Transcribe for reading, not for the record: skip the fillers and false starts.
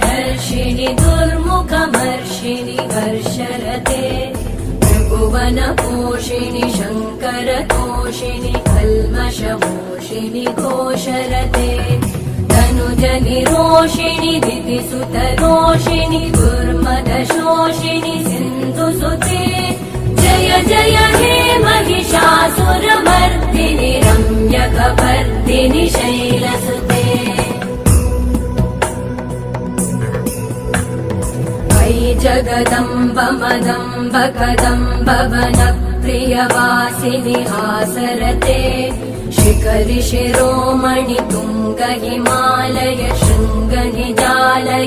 धर्षिणि दुर्मुखमर्षिणि हर्षरते त्रिभुवनपोषिणि शङ्करतोषिणि कल्मषमोषिणि घोषरते धनुजनिरोषिणि दितिसुतरोषिणि दुर्मदशोषिणि सिन्धुसुते जय जय हे महिषासुरमर्दिनि रम्यकपर्दिनि शैलसुते वै जगदम्ब मदम्ब कदम्ब वनप्रियवासिनि हासरते शिखरि शिरोमणि तुङ्ग हिमालय शृङ्ग निजालय